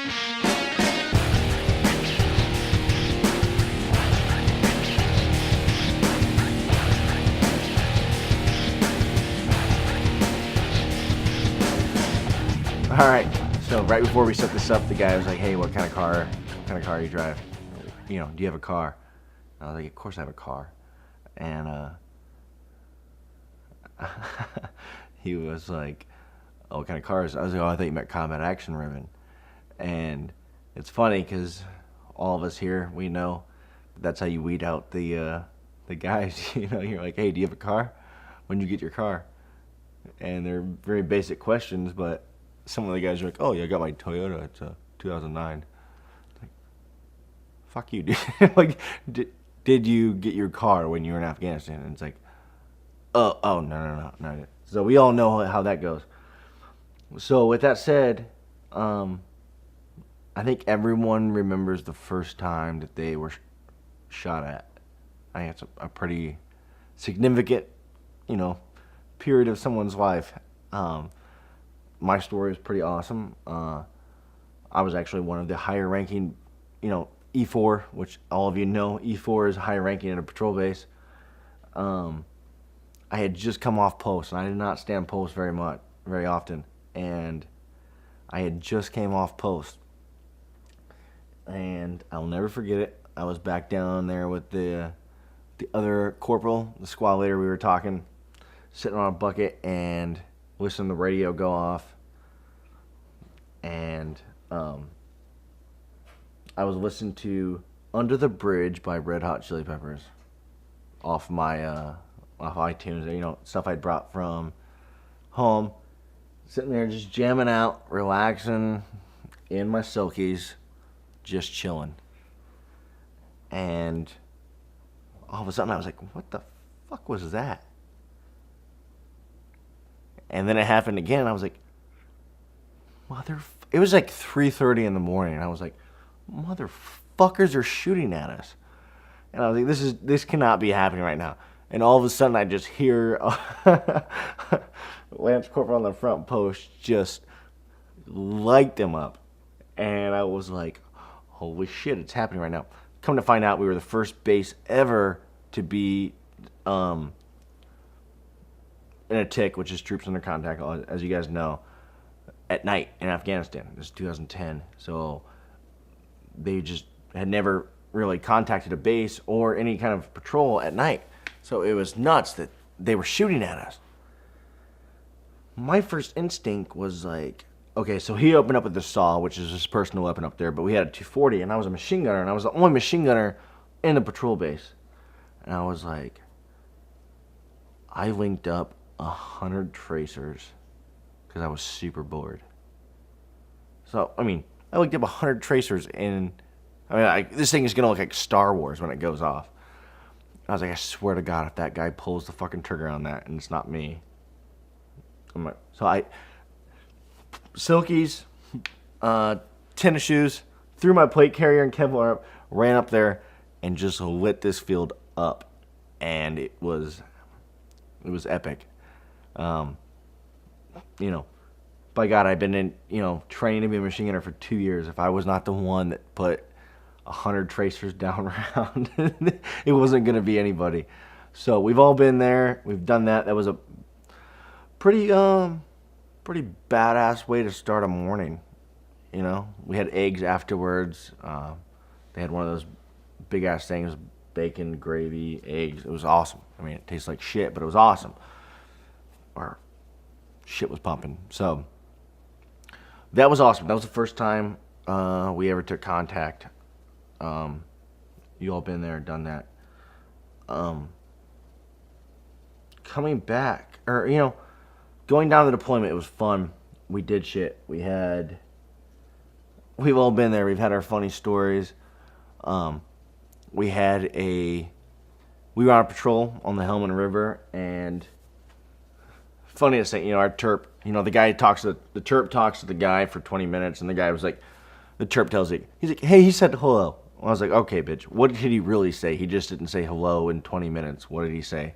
All right. So right before we set this up, the guy was like, "Hey, what kind of car you drive? Do you have a car?" I was like, "Of course I have a car." And he was like, "Oh, what kind of cars?" I was like, "Oh, I thought you meant combat action ribbon." And it's funny because all of us here, we know that's how you weed out the guys. You're like, "Hey, do you have a car? When did you get your car?" And they're very basic questions, but some of the guys are like, "Oh yeah, I got my Toyota. It's a 2009." Like, fuck you, dude. Like, did you get your car when you were in Afghanistan? And it's like, oh no. So we all know how that goes. So with that said, I think everyone remembers the first time that they were shot at. I think it's a pretty significant, period of someone's life. My story is pretty awesome. I was actually one of the higher ranking, E4, which all of you know, E4 is higher ranking in a patrol base. I had just come off post, and I did not stand post very often. And I had just came off post, and I'll never forget it. I was back down there with the other corporal, the squad leader. We were talking, sitting on a bucket, and listening to the radio go off. And I was listening to "Under the Bridge" by Red Hot Chili Peppers off my off iTunes, stuff I'd brought from home. Sitting there just jamming out, relaxing in my silkies, just chilling. And all of a sudden I was like, "What the fuck was that?" And then it happened again. I was like, it was like 3:30 in the morning, and I was like, "Motherfuckers are shooting at us." And I was like, this cannot be happening right now. And all of a sudden I just hear Lance Corporal on the front post just light them up. And I was like, holy shit, it's happening right now. Come to find out, we were the first base ever to be in a TIC, which is Troops Under Contact, as you guys know, at night in Afghanistan. This is 2010. So they just had never really contacted a base or any kind of patrol at night. So it was nuts that they were shooting at us. My first instinct was like, okay, so he opened up with the SAW, which is his personal weapon up there, but we had a 240, and I was a machine gunner, and I was the only machine gunner in the patrol base. And I was like, I linked up 100 tracers because I was super bored. So, I linked up 100 tracers this thing is going to look like Star Wars when it goes off. I was like, I swear to God, if that guy pulls the fucking trigger on that and it's not me. Silkies, tennis shoes, threw my plate carrier and Kevlar up, ran up there, and just lit this field up. And it was epic. By God, I've been in, training to be a machine gunner for 2 years. If I was not the one that put 100 tracers down around, it wasn't going to be anybody. So we've all been there. We've done that. That was a pretty badass way to start a morning. We had eggs afterwards. They had one of those big ass things, bacon, gravy, eggs. It was awesome. It tastes like shit, but it was awesome. Or shit was pumping. So that was awesome. That was the first time we ever took contact. You all been there, done that. Coming back, or going down the deployment, it was fun. We did shit. We've all been there. We've had our funny stories. We were on a patrol on the Helmand River, and funniest thing, our terp, the guy the terp talks to the guy for 20 minutes, and the guy was like, the terp tells it, he's like, "Hey, he said hello." I was like, "Okay, bitch, what did he really say? He just didn't say hello in 20 minutes. What did he say?"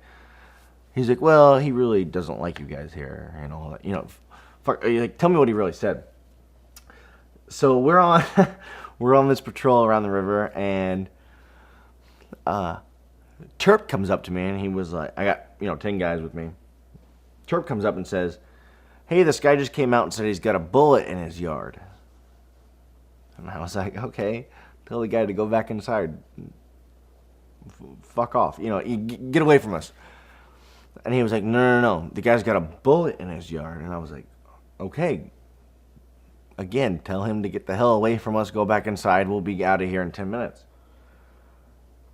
He's like, "Well, he really doesn't like you guys here, and all that. Fuck, like, tell me what he really said." So we're on we're on this patrol around the river, and Terp comes up to me, and he was like, I got 10 guys with me. Terp comes up and says, "Hey, this guy just came out and said he's got a bullet in his yard." And I was like, "Okay, tell the guy to go back inside. Fuck off. Get away from us." And he was like, "No, no, no. The guy's got a bullet in his yard." And I was like, "Okay. Again, tell him to get the hell away from us. Go back inside. We'll be out of here in 10 minutes."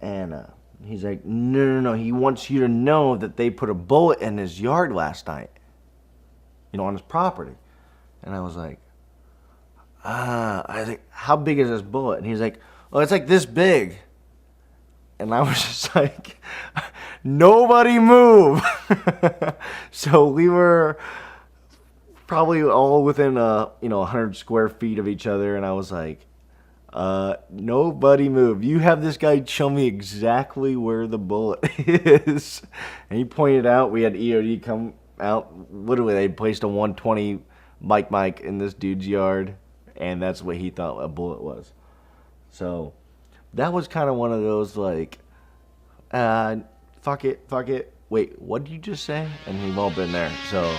And he's like, "No, no, no. He wants you to know that they put a bullet in his yard last night. On his property." And I was like, I was like, "How big is this bullet?" And he's like, "Oh, it's like this big." And I was just like, "Nobody move." So we were probably all within 100 square feet of each other, and I was like, "Nobody move. You have this guy show me exactly where the bullet is." And he pointed out. We had EOD come out. Literally, they placed a 120 mic in this dude's yard, and that's what he thought a bullet was. So that was kind of one of those like, fuck it. Wait, what did you just say? And we've all been there. So